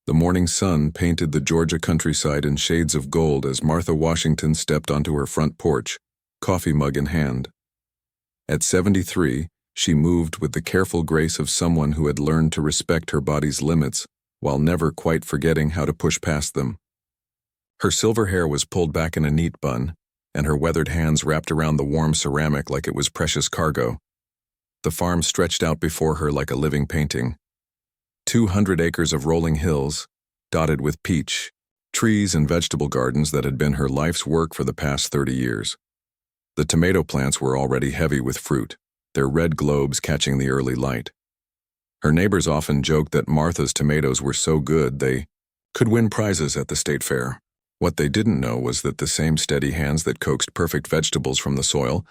The morning sun painted the Georgia countryside in shades of gold as Martha Washington stepped onto her front porch, coffee mug in hand. At 73, she moved with the careful grace of someone who had learned to respect her body's limits while never quite forgetting how to push past them. Her silver hair was pulled back in a neat bun, and her weathered hands wrapped around the warm ceramic like it was precious cargo. The farm stretched out before her like a living painting. 200 acres of rolling hills, dotted with peach, trees and vegetable gardens that had been her life's work for the past 30 years. The tomato plants were already heavy with fruit, their red globes catching the early light. Her neighbors often joked that Martha's tomatoes were so good they could win prizes at the state fair. What they didn't know was that the same steady hands that coaxed perfect vegetables from the soil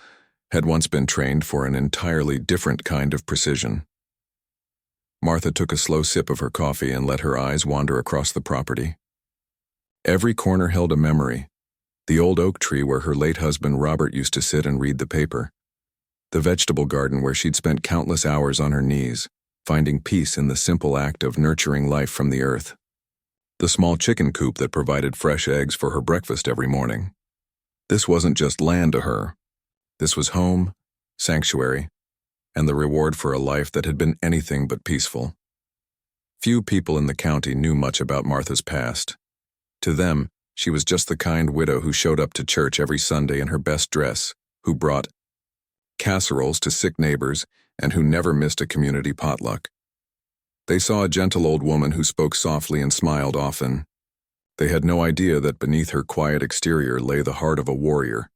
had once been trained for an entirely different kind of precision. Martha took a slow sip of her coffee and let her eyes wander across the property. Every corner held a memory. The old oak tree where her late husband Robert used to sit and read the paper. The vegetable garden where she'd spent countless hours on her knees, finding peace in the simple act of nurturing life from the earth. The small chicken coop that provided fresh eggs for her breakfast every morning. This wasn't just land to her. This was home, sanctuary, and the reward for a life that had been anything but peaceful. Few people in the county knew much about Martha's past. To them, she was just the kind widow who showed up to church every Sunday in her best dress, who brought casseroles to sick neighbors, and who never missed a community potluck. They saw a gentle old woman who spoke softly and smiled often. They had no idea that beneath her quiet exterior lay the heart of a warrior.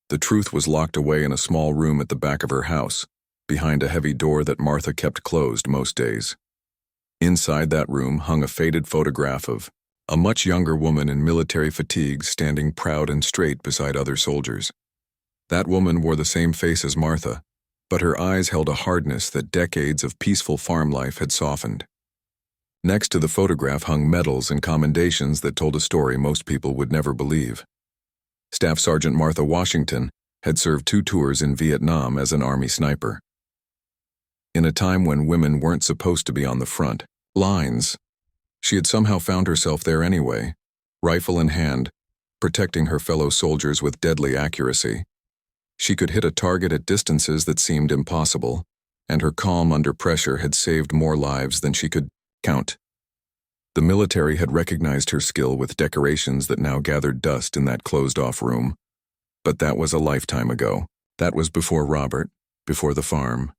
The truth was locked away in a small room at the back of her house, behind a heavy door that Martha kept closed most days. Inside that room hung a faded photograph of a much younger woman in military fatigues standing proud and straight beside other soldiers. That woman wore the same face as Martha, but her eyes held a hardness that decades of peaceful farm life had softened. Next to the photograph hung medals and commendations that told a story most people would never believe. Staff Sergeant Martha Washington had served 2 tours in Vietnam as an Army sniper. In a time when women weren't supposed to be on the front lines, she had somehow found herself there anyway, rifle in hand, protecting her fellow soldiers with deadly accuracy. She could hit a target at distances that seemed impossible, and her calm under pressure had saved more lives than she could count. The military had recognized her skill with decorations that now gathered dust in that closed-off room. But that was a lifetime ago. That was before Robert, before the farm,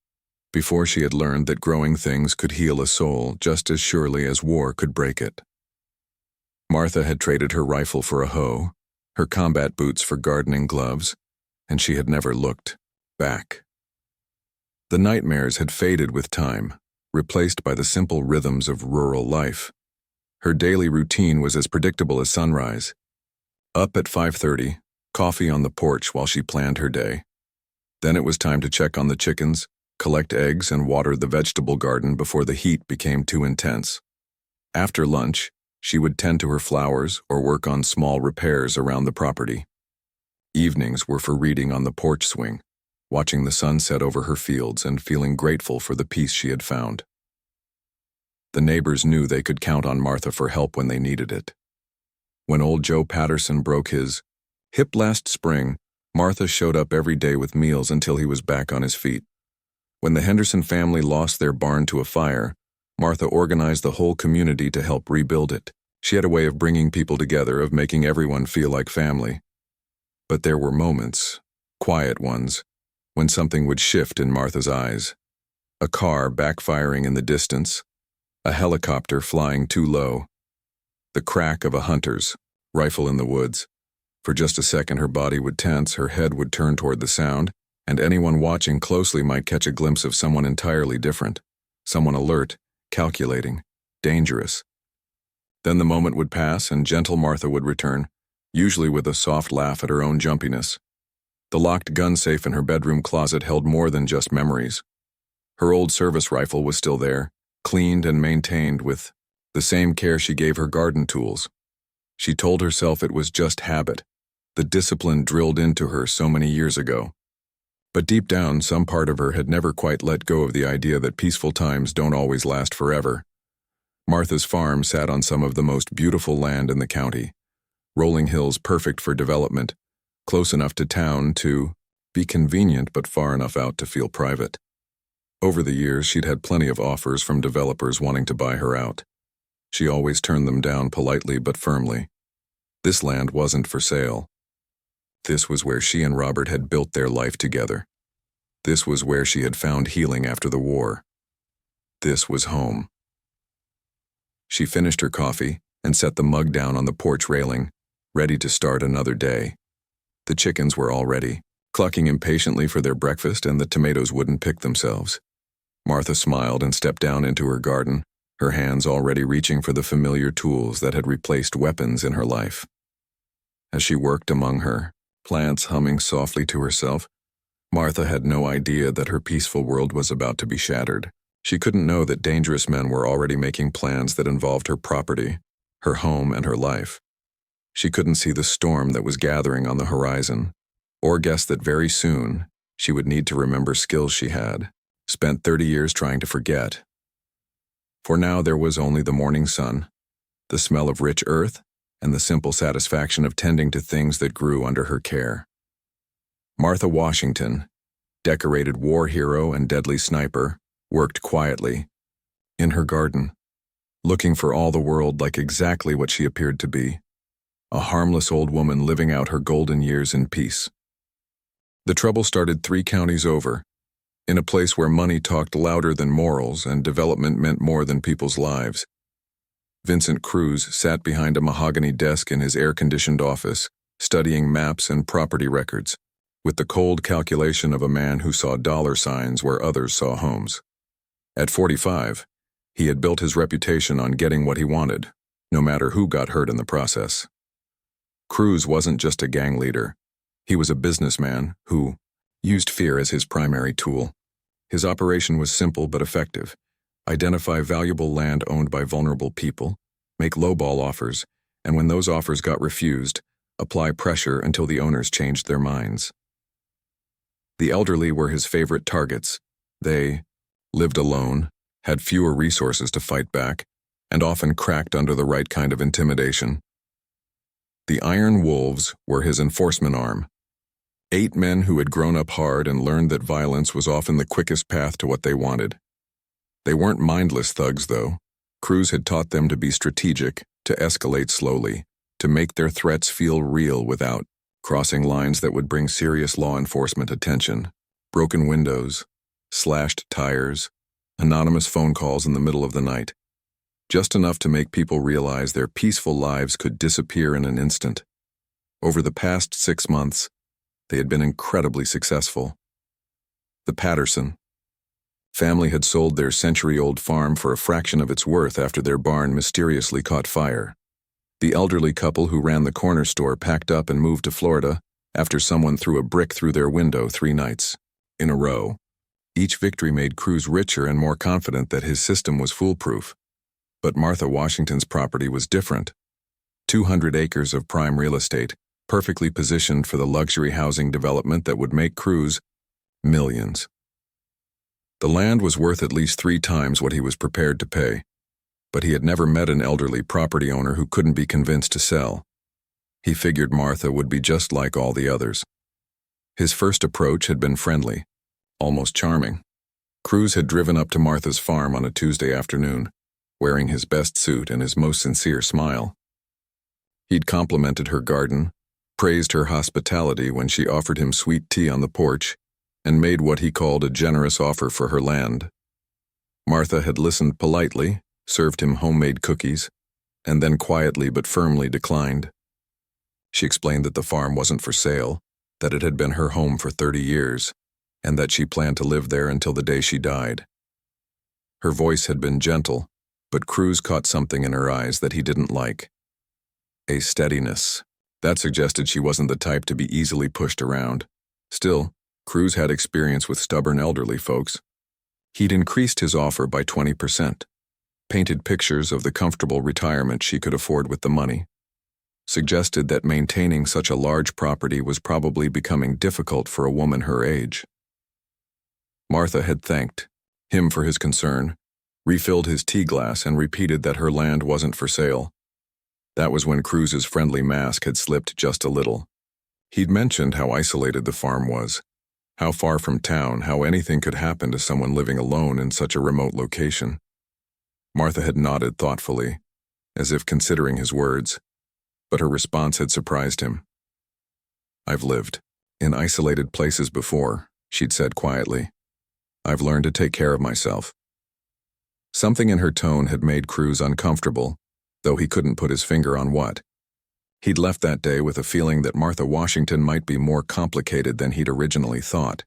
before she had learned that growing things could heal a soul just as surely as war could break it. Martha had traded her rifle for a hoe, her combat boots for gardening gloves, and she had never looked back. The nightmares had faded with time, replaced by the simple rhythms of rural life. Her daily routine was as predictable as sunrise. Up at 5:30, coffee on the porch while she planned her day. Then it was time to check on the chickens, collect eggs, and water the vegetable garden before the heat became too intense. After lunch, she would tend to her flowers or work on small repairs around the property. Evenings were for reading on the porch swing, watching the sun set over her fields and feeling grateful for the peace she had found. The neighbors knew they could count on Martha for help when they needed it. When old Joe Patterson broke his hip last spring, Martha showed up every day with meals until he was back on his feet. When the Henderson family lost their barn to a fire, Martha organized the whole community to help rebuild it. She had a way of bringing people together, of making everyone feel like family. But there were moments, quiet ones, when something would shift in Martha's eyes. A car backfiring in the distance, a helicopter flying too low, the crack of a hunter's rifle in the woods. For just a second her body would tense, her head would turn toward the sound, and anyone watching closely might catch a glimpse of someone entirely different, someone alert, calculating, dangerous. Then the moment would pass and gentle Martha would return, usually with a soft laugh at her own jumpiness. The locked gun safe in her bedroom closet held more than just memories. Her old service rifle was still there, cleaned and maintained with the same care she gave her garden tools. She told herself it was just habit, the discipline drilled into her so many years ago. But deep down, some part of her had never quite let go of the idea that peaceful times don't always last forever. Martha's farm sat on some of the most beautiful land in the county, rolling hills perfect for development, close enough to town to be convenient but far enough out to feel private. Over the years, she'd had plenty of offers from developers wanting to buy her out. She always turned them down politely but firmly. This land wasn't for sale. This was where she and Robert had built their life together. This was where she had found healing after the war. This was home. She finished her coffee and set the mug down on the porch railing, ready to start another day. The chickens were all ready, clucking impatiently for their breakfast, and the tomatoes wouldn't pick themselves. Martha smiled and stepped down into her garden, her hands already reaching for the familiar tools that had replaced weapons in her life. As she worked among her plants, humming softly to herself, Martha had no idea that her peaceful world was about to be shattered. She couldn't know that dangerous men were already making plans that involved her property, her home, and her life. She couldn't see the storm that was gathering on the horizon, or guess that very soon she would need to remember skills she had spent 30 years trying to forget. For now there was only the morning sun, the smell of rich earth, and the simple satisfaction of tending to things that grew under her care. Martha Washington, decorated war hero and deadly sniper, worked quietly, in her garden, looking for all the world like exactly what she appeared to be, a harmless old woman living out her golden years in peace. The trouble started 3 counties over, in a place where money talked louder than morals and development meant more than people's lives. Vincent Cruz sat behind a mahogany desk in his air-conditioned office, studying maps and property records, with the cold calculation of a man who saw dollar signs where others saw homes. At 45, he had built his reputation on getting what he wanted, no matter who got hurt in the process. Cruz wasn't just a gang leader. He was a businessman who used fear as his primary tool. His operation was simple but effective. Identify valuable land owned by vulnerable people, make lowball offers, and when those offers got refused, apply pressure until the owners changed their minds. The elderly were his favorite targets. They lived alone, had fewer resources to fight back, and often cracked under the right kind of intimidation. The Iron Wolves were his enforcement arm. 8 men who had grown up hard and learned that violence was often the quickest path to what they wanted. They weren't mindless thugs, though. Cruz had taught them to be strategic, to escalate slowly, to make their threats feel real without crossing lines that would bring serious law enforcement attention. Broken windows, slashed tires, anonymous phone calls in the middle of the night. Just enough to make people realize their peaceful lives could disappear in an instant. Over the past 6 months, they had been incredibly successful. The Patterson family had sold their century-old farm for a fraction of its worth after their barn mysteriously caught fire. The elderly couple who ran the corner store packed up and moved to Florida after someone threw a brick through their window 3 nights in a row. Each victory made Cruz richer and more confident that his system was foolproof. But Martha Washington's property was different. 200 acres of prime real estate, perfectly positioned for the luxury housing development that would make Cruz millions. The land was worth at least 3 times what he was prepared to pay, but he had never met an elderly property owner who couldn't be convinced to sell. He figured Martha would be just like all the others. His first approach had been friendly, almost charming. Cruz had driven up to Martha's farm on a Tuesday afternoon, wearing his best suit and his most sincere smile. He'd complimented her garden, praised her hospitality when she offered him sweet tea on the porch, and made what he called a generous offer for her land. Martha had listened politely, served him homemade cookies, and then quietly but firmly declined. She explained that the farm wasn't for sale, that it had been her home for 30 years, and that she planned to live there until the day she died. Her voice had been gentle, but Cruz caught something in her eyes that he didn't like. A steadiness. That suggested she wasn't the type to be easily pushed around. Still, Cruz had experience with stubborn elderly folks. He'd increased his offer by 20%, painted pictures of the comfortable retirement she could afford with the money, suggested that maintaining such a large property was probably becoming difficult for a woman her age. Martha had thanked him for his concern, refilled his tea glass, and repeated that her land wasn't for sale. That was when Cruz's friendly mask had slipped just a little. He'd mentioned how isolated the farm was, how far from town, how anything could happen to someone living alone in such a remote location. Martha had nodded thoughtfully, as if considering his words, but her response had surprised him. "I've lived in isolated places before," she'd said quietly. "I've learned to take care of myself." Something in her tone had made Cruz uncomfortable, though he couldn't put his finger on what. He'd left that day with a feeling that Martha Washington might be more complicated than he'd originally thought.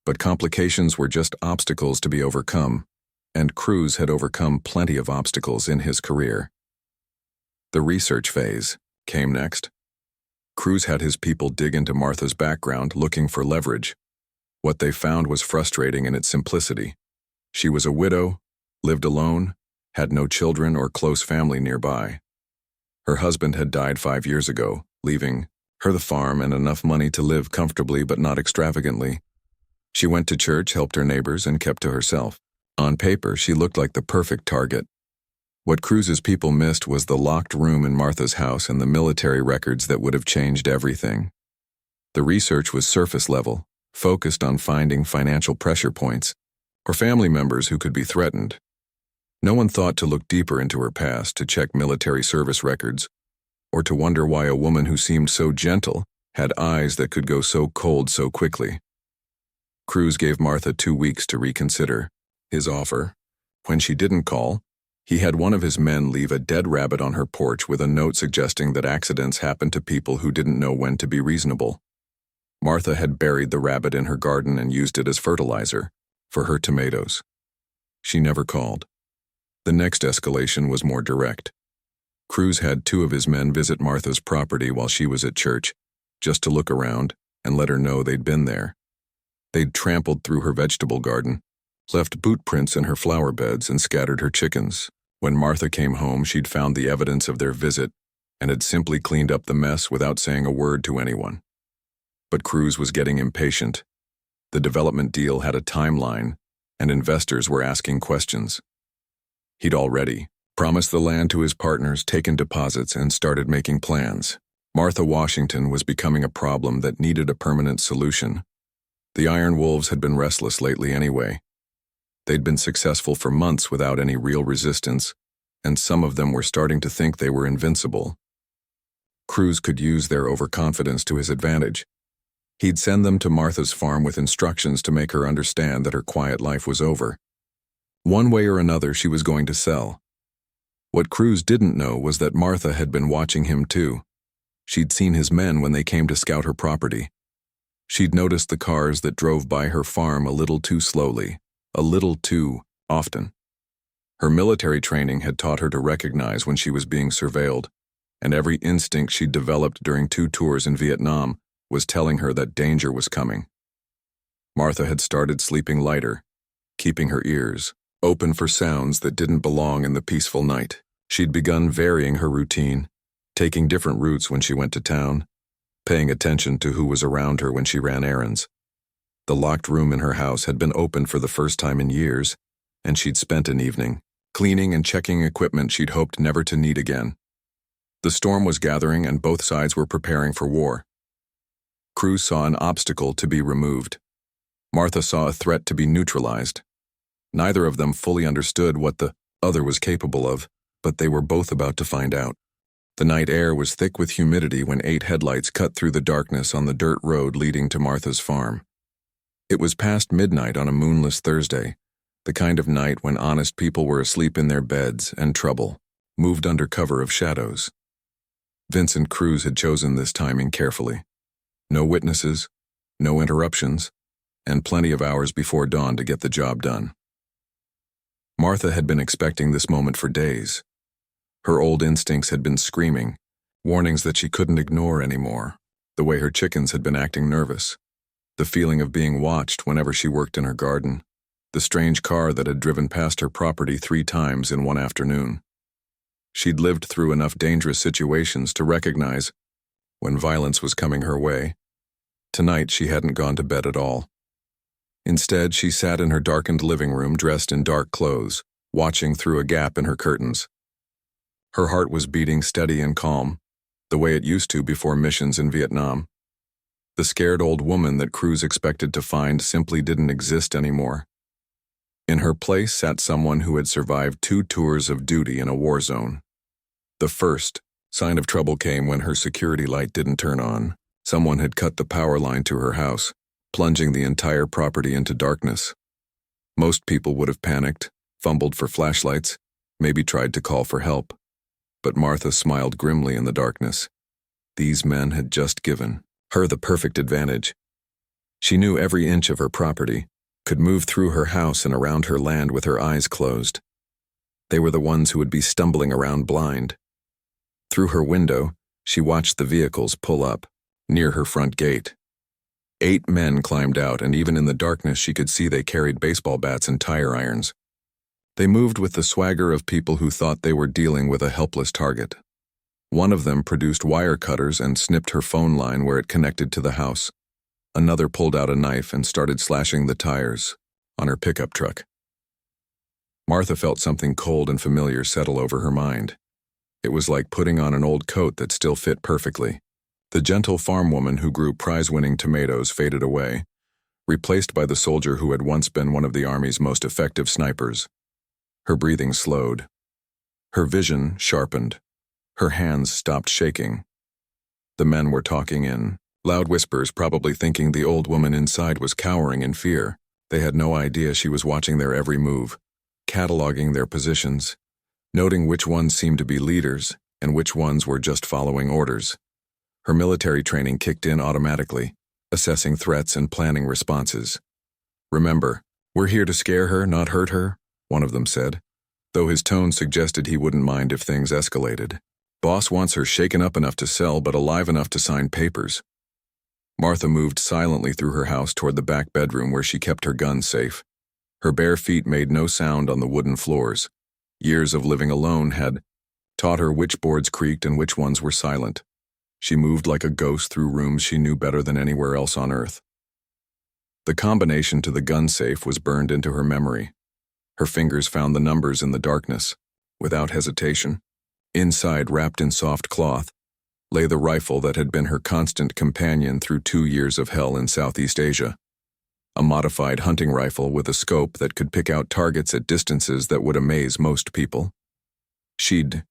But complications were just obstacles to be overcome, and Cruz had overcome plenty of obstacles in his career. The research phase came next. Cruz had his people dig into Martha's background looking for leverage. What they found was frustrating in its simplicity. She was a widow, lived alone, had no children or close family nearby. Her husband had died 5 years ago, leaving her the farm and enough money to live comfortably but not extravagantly. She went to church, helped her neighbors, and kept to herself. On paper, she looked like the perfect target. What Cruz's people missed was the locked room in Martha's house and the military records that would have changed everything. The research was surface level, focused on finding financial pressure points, or family members who could be threatened. No one thought to look deeper into her past, to check military service records, or to wonder why a woman who seemed so gentle had eyes that could go so cold so quickly. Cruz gave Martha 2 weeks to reconsider his offer. When she didn't call, he had one of his men leave a dead rabbit on her porch with a note suggesting that accidents happened to people who didn't know when to be reasonable. Martha had buried the rabbit in her garden and used it as fertilizer for her tomatoes. She never called. The next escalation was more direct. Cruz had 2 of his men visit Martha's property while she was at church, just to look around and let her know they'd been there. They'd trampled through her vegetable garden, left boot prints in her flower beds, and scattered her chickens. When Martha came home, she'd found the evidence of their visit and had simply cleaned up the mess without saying a word to anyone. But Cruz was getting impatient. The development deal had a timeline, and investors were asking questions. He'd already promised the land to his partners, taken deposits, and started making plans. Martha Washington was becoming a problem that needed a permanent solution. The Iron Wolves had been restless lately anyway. They'd been successful for months without any real resistance, and some of them were starting to think they were invincible. Cruz could use their overconfidence to his advantage. He'd send them to Martha's farm with instructions to make her understand that her quiet life was over. One way or another, she was going to sell. What Cruz didn't know was that Martha had been watching him too. She'd seen his men when they came to scout her property. She'd noticed the cars that drove by her farm a little too slowly, a little too often. Her military training had taught her to recognize when she was being surveilled, and every instinct she'd developed during 2 tours in Vietnam was telling her that danger was coming. Martha had started sleeping lighter, keeping her ears open for sounds that didn't belong in the peaceful night. She'd begun varying her routine, taking different routes when she went to town, paying attention to who was around her when she ran errands. The locked room in her house had been opened for the first time in years, and she'd spent an evening cleaning and checking equipment she'd hoped never to need again. The storm was gathering and both sides were preparing for war. Cruz saw an obstacle to be removed. Martha saw a threat to be neutralized. Neither of them fully understood what the other was capable of, but they were both about to find out. The night air was thick with humidity when 8 headlights cut through the darkness on the dirt road leading to Martha's farm. It was past midnight on a moonless Thursday, the kind of night when honest people were asleep in their beds and trouble moved under cover of shadows. Vincent Cruz had chosen this timing carefully. No witnesses, no interruptions, and plenty of hours before dawn to get the job done. Martha had been expecting this moment for days. Her old instincts had been screaming, warnings that she couldn't ignore anymore. The way her chickens had been acting nervous, the feeling of being watched whenever she worked in her garden, the strange car that had driven past her property 3 times in one afternoon. She'd lived through enough dangerous situations to recognize when violence was coming her way. Tonight she hadn't gone to bed at all. Instead, she sat in her darkened living room dressed in dark clothes, watching through a gap in her curtains. Her heart was beating steady and calm, the way it used to before missions in Vietnam. The scared old woman that Cruz expected to find simply didn't exist anymore. In her place sat someone who had survived 2 tours of duty in a war zone. The first sign of trouble came when her security light didn't turn on. Someone had cut the power line to her house, plunging the entire property into darkness. Most people would have panicked, fumbled for flashlights, maybe tried to call for help. But Martha smiled grimly in the darkness. These men had just given her the perfect advantage. She knew every inch of her property, could move through her house and around her land with her eyes closed. They were the ones who would be stumbling around blind. Through her window, she watched the vehicles pull up, near her front gate. 8 men climbed out, and even in the darkness she could see they carried baseball bats and tire irons. They moved with the swagger of people who thought they were dealing with a helpless target. One of them produced wire cutters and snipped her phone line where it connected to the house. Another pulled out a knife and started slashing the tires on her pickup truck. Martha felt something cold and familiar settle over her mind. It was like putting on an old coat that still fit perfectly. The gentle farm woman who grew prize-winning tomatoes faded away, replaced by the soldier who had once been one of the Army's most effective snipers. Her breathing slowed. Her vision sharpened. Her hands stopped shaking. The men were talking in loud whispers, probably thinking the old woman inside was cowering in fear. They had no idea she was watching their every move, cataloging their positions, noting which ones seemed to be leaders and which ones were just following orders. Her military training kicked in automatically, assessing threats and planning responses. "Remember, we're here to scare her, not hurt her," one of them said, though his tone suggested he wouldn't mind if things escalated. "Boss wants her shaken up enough to sell but alive enough to sign papers." Martha moved silently through her house toward the back bedroom where she kept her gun safe. Her bare feet made no sound on the wooden floors. Years of living alone had taught her which boards creaked and which ones were silent. She moved like a ghost through rooms she knew better than anywhere else on Earth. The combination to the gun safe was burned into her memory. Her fingers found the numbers in the darkness. Without hesitation, inside, wrapped in soft cloth, lay the rifle that had been her constant companion through 2 years of hell in Southeast Asia. A modified hunting rifle with a scope that could pick out targets at distances that would amaze most people. She'd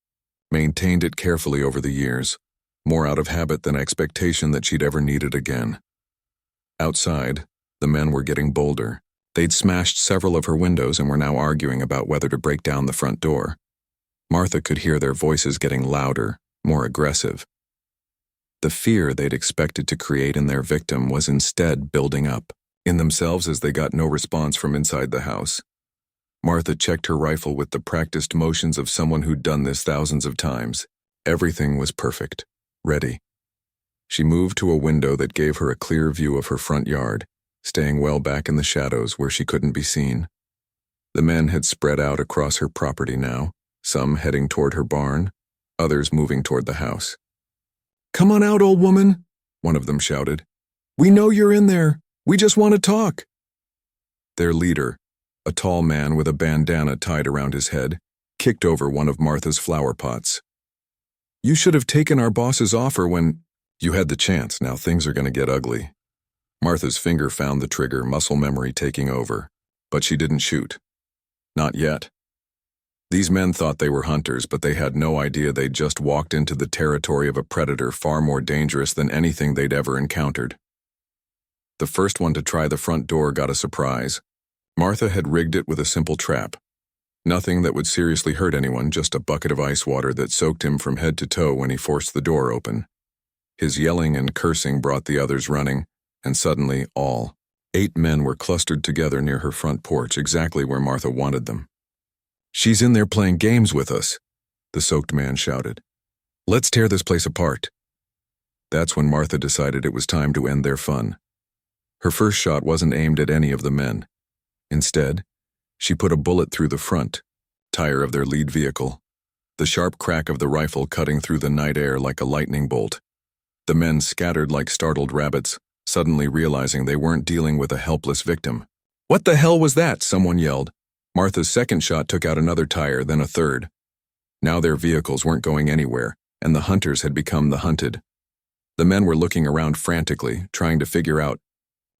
maintained it carefully over the years, more out of habit than expectation that she'd ever need it again. Outside, the men were getting bolder. They'd smashed several of her windows and were now arguing about whether to break down the front door. Martha could hear their voices getting louder, more aggressive. The fear they'd expected to create in their victim was instead building up in themselves as they got no response from inside the house. Martha checked her rifle with the practiced motions of someone who'd done this thousands of times. Everything was perfect. Ready. She moved to a window that gave her a clear view of her front yard, staying well back in the shadows where she couldn't be seen. The men had spread out across her property now, some heading toward her barn, others moving toward the house. "Come on out, old woman," one of them shouted. "We know you're in there. We just want to talk." Their leader, a tall man with a bandana tied around his head, kicked over one of Martha's flower pots. "You should have taken our boss's offer when you had the chance. Now things are going to get ugly." Martha's finger found the trigger, muscle memory taking over, but she didn't shoot. Not yet. These men thought they were hunters, but they had no idea they'd just walked into the territory of a predator far more dangerous than anything they'd ever encountered. The first one to try the front door got a surprise. Martha had rigged it with a simple trap. Nothing that would seriously hurt anyone, just a bucket of ice water that soaked him from head to toe when he forced the door open. His yelling and cursing brought the others running, and suddenly all 8 men were clustered together near her front porch, exactly where Martha wanted them. "She's in there playing games with us," the soaked man shouted. "Let's tear this place apart." That's when Martha decided it was time to end their fun. Her first shot wasn't aimed at any of the men. Instead, she put a bullet through the front tire of their lead vehicle, the sharp crack of the rifle cutting through the night air like a lightning bolt. The men scattered like startled rabbits, suddenly realizing they weren't dealing with a helpless victim. "What the hell was that?" someone yelled. Martha's second shot took out another tire, then a third. Now their vehicles weren't going anywhere, and the hunters had become the hunted. The men were looking around frantically, trying to figure out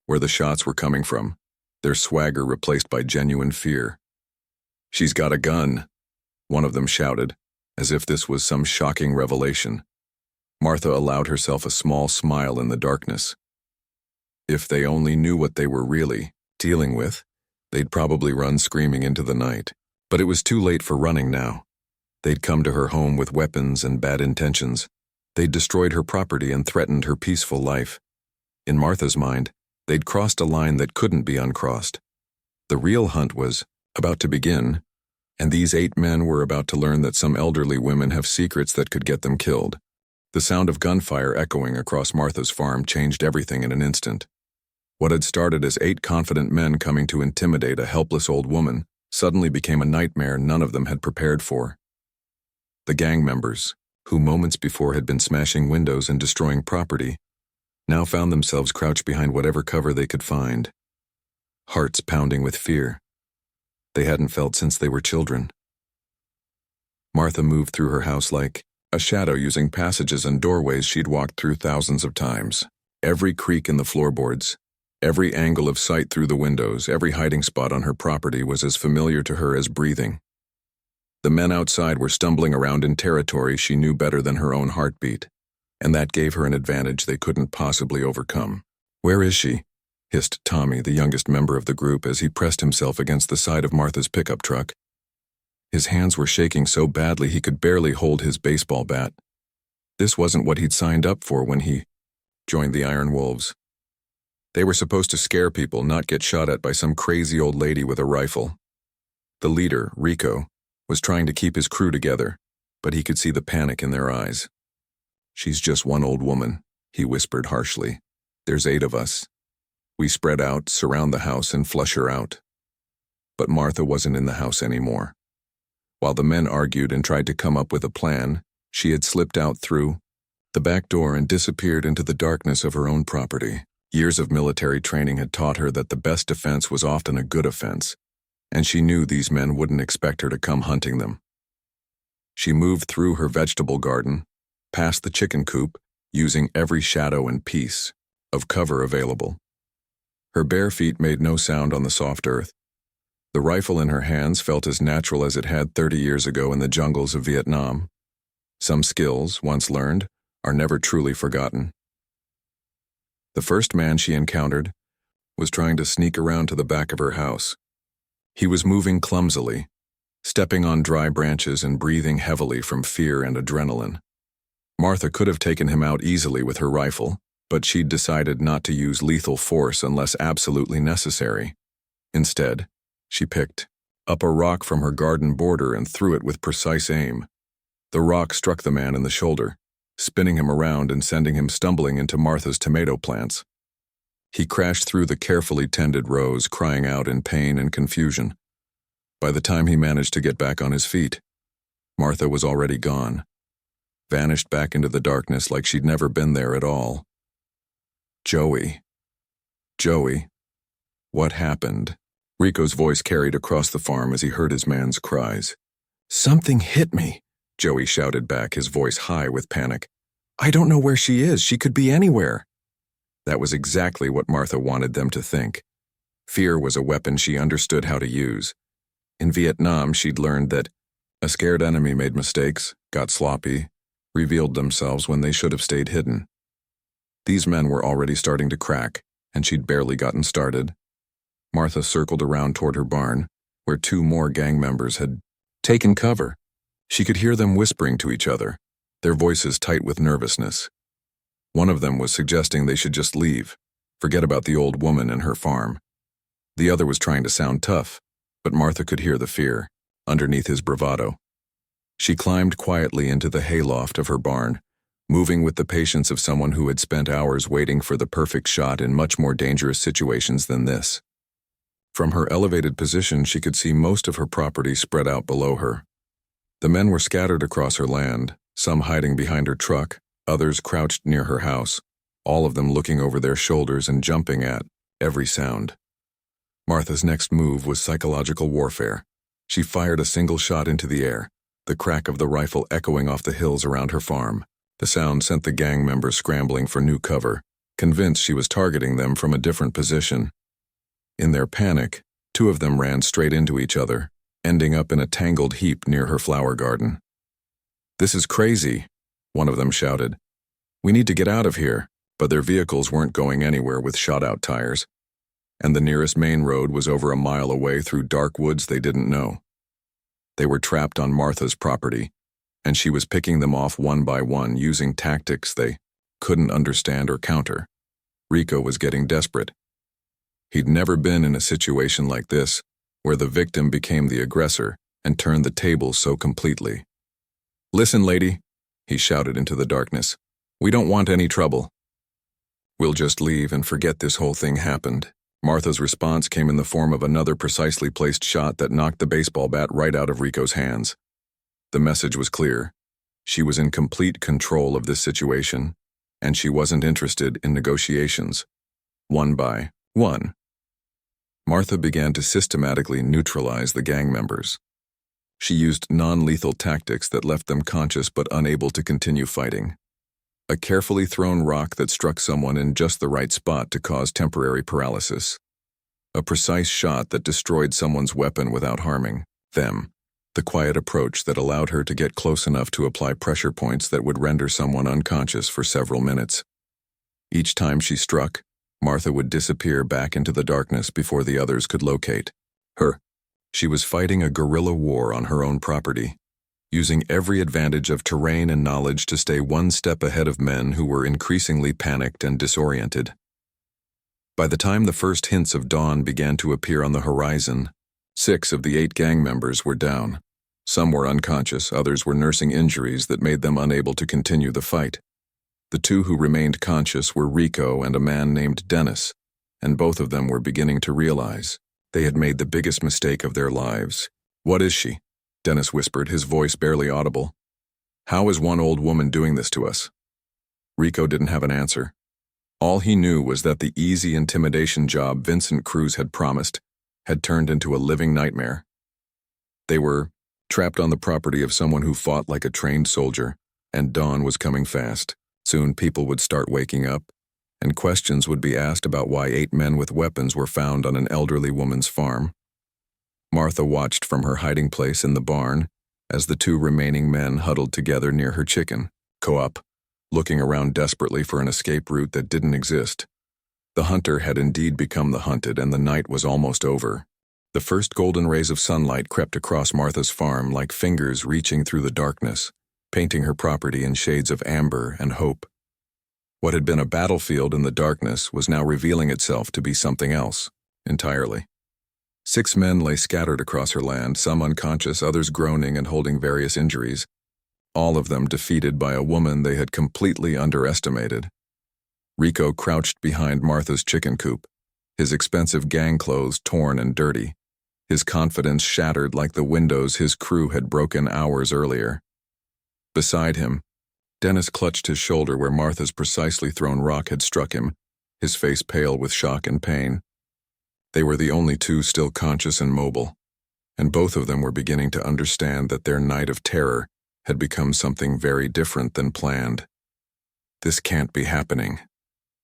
where the shots were coming from, their swagger replaced by genuine fear. "She's got a gun," one of them shouted, as if this was some shocking revelation. Martha allowed herself a small smile in the darkness. If they only knew what they were really dealing with, they'd probably run screaming into the night. But it was too late for running now. They'd come to her home with weapons and bad intentions. They'd destroyed her property and threatened her peaceful life. In Martha's mind, they'd crossed a line that couldn't be uncrossed. The real hunt was about to begin, and these 8 men were about to learn that some elderly women have secrets that could get them killed. The sound of gunfire echoing across Martha's farm changed everything in an instant. What had started as 8 confident men coming to intimidate a helpless old woman suddenly became a nightmare none of them had prepared for. The gang members, who moments before had been smashing windows and destroying property, now found themselves crouched behind whatever cover they could find, hearts pounding with fear they hadn't felt since they were children. Martha moved through her house like a shadow, using passages and doorways she'd walked through thousands of times. Every creak in the floorboards, every angle of sight through the windows, every hiding spot on her property was as familiar to her as breathing. The men outside were stumbling around in territory she knew better than her own heartbeat, and that gave her an advantage they couldn't possibly overcome. "Where is she?" hissed Tommy, the youngest member of the group, as he pressed himself against the side of Martha's pickup truck. His hands were shaking so badly he could barely hold his baseball bat. This wasn't what he'd signed up for when he joined the Iron Wolves. They were supposed to scare people, not get shot at by some crazy old lady with a rifle. The leader, Rico, was trying to keep his crew together, but he could see the panic in their eyes. "She's just one old woman," he whispered harshly. "There's 8 of us. We spread out, surround the house, and flush her out." But Martha wasn't in the house anymore. While the men argued and tried to come up with a plan, she had slipped out through the back door and disappeared into the darkness of her own property. Years of military training had taught her that the best defense was often a good offense, and she knew these men wouldn't expect her to come hunting them. She moved through her vegetable garden, past the chicken coop, using every shadow and piece of cover available. Her bare feet made no sound on the soft earth. The rifle in her hands felt as natural as it had 30 years ago in the jungles of Vietnam. Some skills, once learned, are never truly forgotten. The first man she encountered was trying to sneak around to the back of her house. He was moving clumsily, stepping on dry branches and breathing heavily from fear and adrenaline. Martha could have taken him out easily with her rifle, but she'd decided not to use lethal force unless absolutely necessary. Instead, she picked up a rock from her garden border and threw it with precise aim. The rock struck the man in the shoulder, spinning him around and sending him stumbling into Martha's tomato plants. He crashed through the carefully tended rows, crying out in pain and confusion. By the time he managed to get back on his feet, Martha was already gone, vanished back into the darkness like she'd never been there at all. Joey, what happened?" Rico's voice carried across the farm as he heard his man's cries. "Something hit me," Joey shouted back, his voice high with panic. "I don't know where she is. She could be anywhere." That was exactly what Martha wanted them to think. Fear was a weapon she understood how to use. In Vietnam, she'd learned that a scared enemy made mistakes, got sloppy, revealed themselves when they should have stayed hidden. These men were already starting to crack, and she'd barely gotten started. Martha circled around toward her barn, where 2 more gang members had taken cover. She could hear them whispering to each other, their voices tight with nervousness. One of them was suggesting they should just leave, forget about the old woman and her farm. The other was trying to sound tough, but Martha could hear the fear underneath his bravado. She climbed quietly into the hayloft of her barn, moving with the patience of someone who had spent hours waiting for the perfect shot in much more dangerous situations than this. From her elevated position, she could see most of her property spread out below her. The men were scattered across her land, some hiding behind her truck, others crouched near her house, all of them looking over their shoulders and jumping at every sound. Martha's next move was psychological warfare. She fired a single shot into the air, the crack of the rifle echoing off the hills around her farm. The sound sent the gang members scrambling for new cover, convinced she was targeting them from a different position. In their panic, two of them ran straight into each other, ending up in a tangled heap near her flower garden. "This is crazy," one of them shouted. "We need to get out of here," but their vehicles weren't going anywhere with shot-out tires, and the nearest main road was over a mile away through dark woods they didn't know. They were trapped on Martha's property, and she was picking them off one by one using tactics they couldn't understand or counter. Rico was getting desperate. He'd never been in a situation like this, where the victim became the aggressor and turned the tables so completely. "Listen, lady," he shouted into the darkness. "We don't want any trouble. We'll just leave and forget this whole thing happened." Martha's response came in the form of another precisely placed shot that knocked the baseball bat right out of Rico's hands. The message was clear. She was in complete control of this situation, and she wasn't interested in negotiations. One by one, Martha began to systematically neutralize the gang members. She used non-lethal tactics that left them conscious but unable to continue fighting. A carefully thrown rock that struck someone in just the right spot to cause temporary paralysis. A precise shot that destroyed someone's weapon without harming them. The quiet approach that allowed her to get close enough to apply pressure points that would render someone unconscious for several minutes. Each time she struck, Martha would disappear back into the darkness before the others could locate her. She was fighting a guerrilla war on her own property, using every advantage of terrain and knowledge to stay one step ahead of men who were increasingly panicked and disoriented. By the time the first hints of dawn began to appear on the horizon, 6 of the 8 gang members were down. Some were unconscious, others were nursing injuries that made them unable to continue the fight. The 2 who remained conscious were Rico and a man named Dennis, and both of them were beginning to realize they had made the biggest mistake of their lives. "What is she?" Dennis whispered, his voice barely audible. "How is one old woman doing this to us?" Rico didn't have an answer. All he knew was that the easy intimidation job Vincent Cruz had promised had turned into a living nightmare. They were trapped on the property of someone who fought like a trained soldier, and dawn was coming fast. Soon people would start waking up, and questions would be asked about why 8 men with weapons were found on an elderly woman's farm. Martha watched from her hiding place in the barn as the 2 remaining men huddled together near her chicken co-op, looking around desperately for an escape route that didn't exist. The hunter had indeed become the hunted, and the night was almost over. The first golden rays of sunlight crept across Martha's farm like fingers reaching through the darkness, painting her property in shades of amber and hope. What had been a battlefield in the darkness was now revealing itself to be something else, entirely. 6 men lay scattered across her land, some unconscious, others groaning and holding various injuries, all of them defeated by a woman they had completely underestimated. Rico crouched behind Martha's chicken coop, his expensive gang clothes torn and dirty, his confidence shattered like the windows his crew had broken hours earlier. Beside him, Dennis clutched his shoulder where Martha's precisely thrown rock had struck him, his face pale with shock and pain. They were the only 2 still conscious and mobile, and both of them were beginning to understand that their night of terror had become something very different than planned. "This can't be happening,"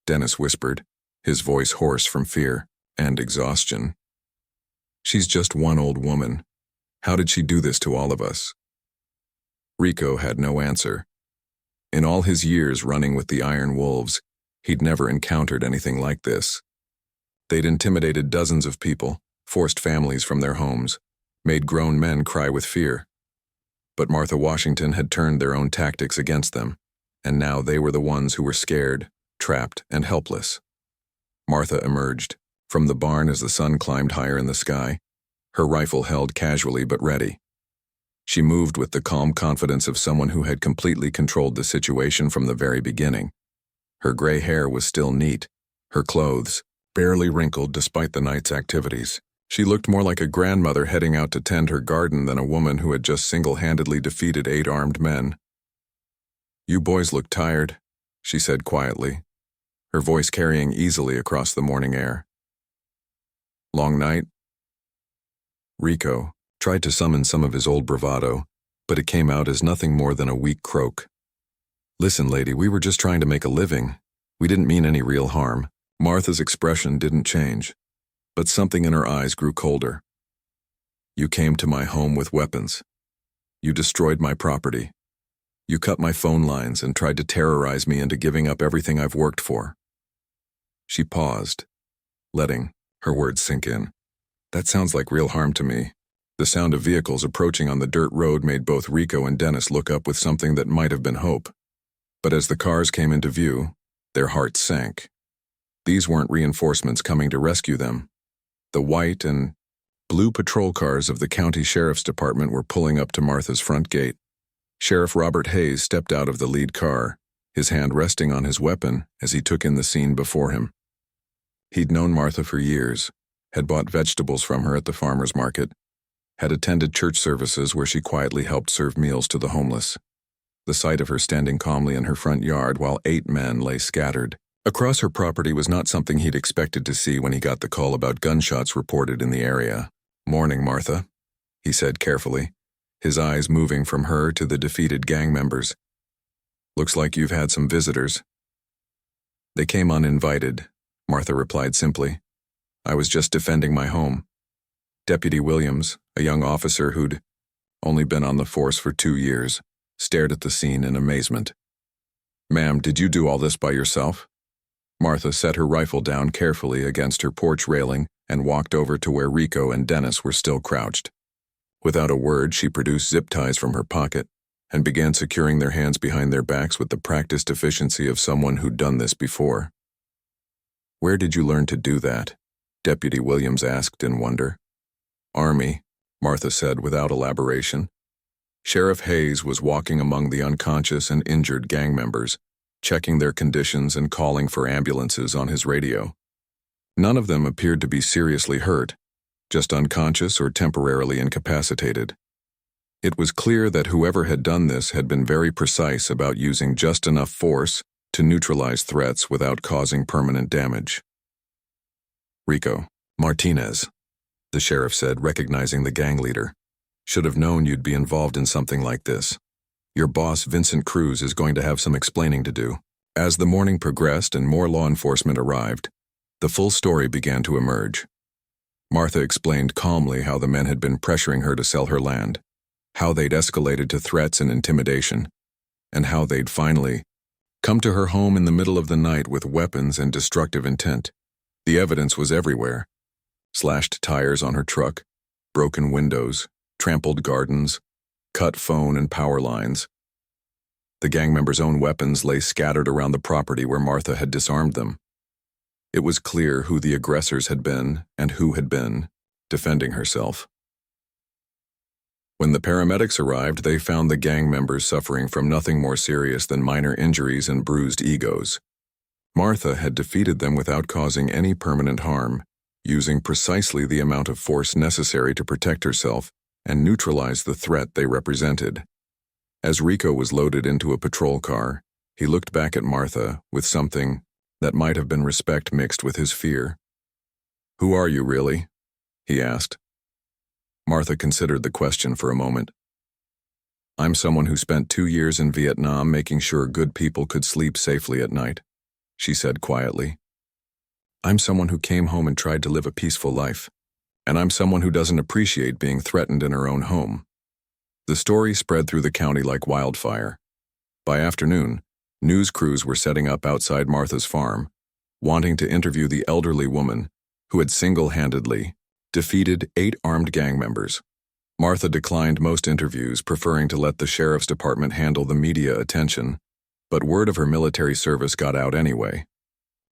Dennis whispered, his voice hoarse from fear and exhaustion. "She's just one old woman. How did she do this to all of us?" Rico had no answer. In all his years running with the Iron Wolves, he'd never encountered anything like this. They'd intimidated dozens of people, forced families from their homes, made grown men cry with fear. But Martha Washington had turned their own tactics against them, and now they were the ones who were scared, trapped, and helpless. Martha emerged from the barn as the sun climbed higher in the sky, her rifle held casually but ready. She moved with the calm confidence of someone who had completely controlled the situation from the very beginning. Her gray hair was still neat, her clothes barely wrinkled despite the night's activities. She looked more like a grandmother heading out to tend her garden than a woman who had just single-handedly defeated 8 armed men. "You boys look tired," she said quietly, her voice carrying easily across the morning air. Long night? Rico tried to summon some of his old bravado, but it came out as nothing more than a weak croak. Listen, lady, we were just trying to make a living. We didn't mean any real harm. Martha's expression didn't change, but something in her eyes grew colder. You came to my home with weapons. You destroyed my property. You cut my phone lines and tried to terrorize me into giving up everything I've worked for. She paused, letting her words sink in. That sounds like real harm to me. The sound of vehicles approaching on the dirt road made both Rico and Dennis look up with something that might have been hope. But as the cars came into view, their hearts sank. These weren't reinforcements coming to rescue them. The white and blue patrol cars of the county sheriff's department were pulling up to Martha's front gate. Sheriff Robert Hayes stepped out of the lead car, his hand resting on his weapon as he took in the scene before him. He'd known Martha for years, had bought vegetables from her at the farmer's market, had attended church services where she quietly helped serve meals to the homeless. The sight of her standing calmly in her front yard while 8 men lay scattered across her property was not something he'd expected to see when he got the call about gunshots reported in the area. "Morning, Martha," he said carefully, his eyes moving from her to the defeated gang members. "Looks like you've had some visitors." "They came uninvited," Martha replied simply. "I was just defending my home." Deputy Williams, a young officer who'd only been on the force for 2 years, stared at the scene in amazement. "Ma'am, did you do all this by yourself?" Martha set her rifle down carefully against her porch railing and walked over to where Rico and Dennis were still crouched. Without a word, she produced zip ties from her pocket and began securing their hands behind their backs with the practiced efficiency of someone who'd done this before. "Where did you learn to do that?" Deputy Williams asked in wonder. "Army," Martha said without elaboration. Sheriff Hayes was walking among the unconscious and injured gang members, checking their conditions and calling for ambulances on his radio. None of them appeared to be seriously hurt, just unconscious or temporarily incapacitated. It was clear that whoever had done this had been very precise about using just enough force to neutralize threats without causing permanent damage. "Rico Martinez," the sheriff said, recognizing the gang leader. "Should have known you'd be involved in something like this. Your boss, Vincent Cruz, is going to have some explaining to do." As the morning progressed and more law enforcement arrived, the full story began to emerge. Martha explained calmly how the men had been pressuring her to sell her land, how they'd escalated to threats and intimidation, and how they'd finally come to her home in the middle of the night with weapons and destructive intent. The evidence was everywhere. Slashed tires on her truck, broken windows, trampled gardens, cut phone and power lines. The gang members' own weapons lay scattered around the property where Martha had disarmed them. It was clear who the aggressors had been and who had been defending herself. When the paramedics arrived, they found the gang members suffering from nothing more serious than minor injuries and bruised egos. Martha had defeated them without causing any permanent harm, using precisely the amount of force necessary to protect herself and neutralize the threat they represented. As Rico was loaded into a patrol car, he looked back at Martha with something that might have been respect mixed with his fear. "Who are you, really?" he asked. Martha considered the question for a moment. "I'm someone who spent 2 years in Vietnam making sure good people could sleep safely at night," she said quietly. "I'm someone who came home and tried to live a peaceful life. And I'm someone who doesn't appreciate being threatened in her own home." The story spread through the county like wildfire. By afternoon, news crews were setting up outside Martha's farm, wanting to interview the elderly woman who had single-handedly defeated 8 armed gang members. Martha declined most interviews, preferring to let the sheriff's department handle the media attention, but word of her military service got out anyway.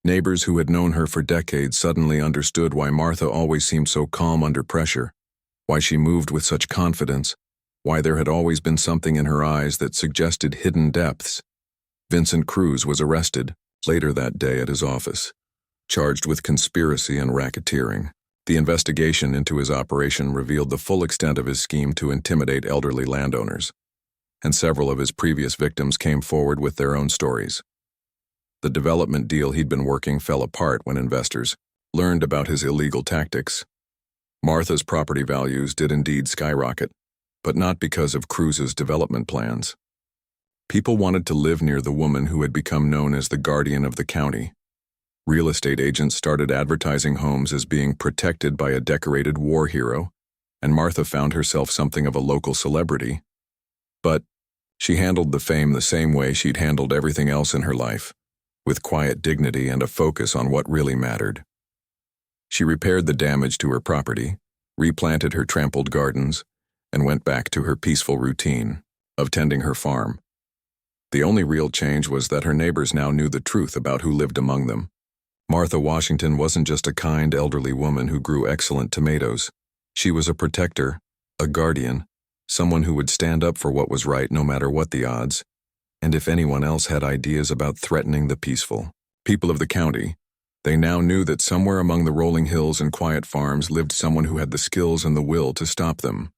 Neighbors who had known her for decades suddenly understood why Martha always seemed so calm under pressure, why she moved with such confidence, why there had always been something in her eyes that suggested hidden depths. Vincent Cruz was arrested later that day at his office, charged with conspiracy and racketeering. The investigation into his operation revealed the full extent of his scheme to intimidate elderly landowners, and several of his previous victims came forward with their own stories. The development deal he'd been working fell apart when investors learned about his illegal tactics. Martha's property values did indeed skyrocket, but not because of Cruz's development plans. People wanted to live near the woman who had become known as the guardian of the county. Real estate agents started advertising homes as being protected by a decorated war hero, and Martha found herself something of a local celebrity. But she handled the fame the same way she'd handled everything else in her life, with quiet dignity and a focus on what really mattered. She repaired the damage to her property, replanted her trampled gardens, and went back to her peaceful routine of tending her farm. The only real change was that her neighbors now knew the truth about who lived among them. Martha Washington wasn't just a kind elderly woman who grew excellent tomatoes. She was a protector, a guardian, someone who would stand up for what was right no matter what the odds, and if anyone else had ideas about threatening the peaceful people of the county, they now knew that somewhere among the rolling hills and quiet farms lived someone who had the skills and the will to stop them.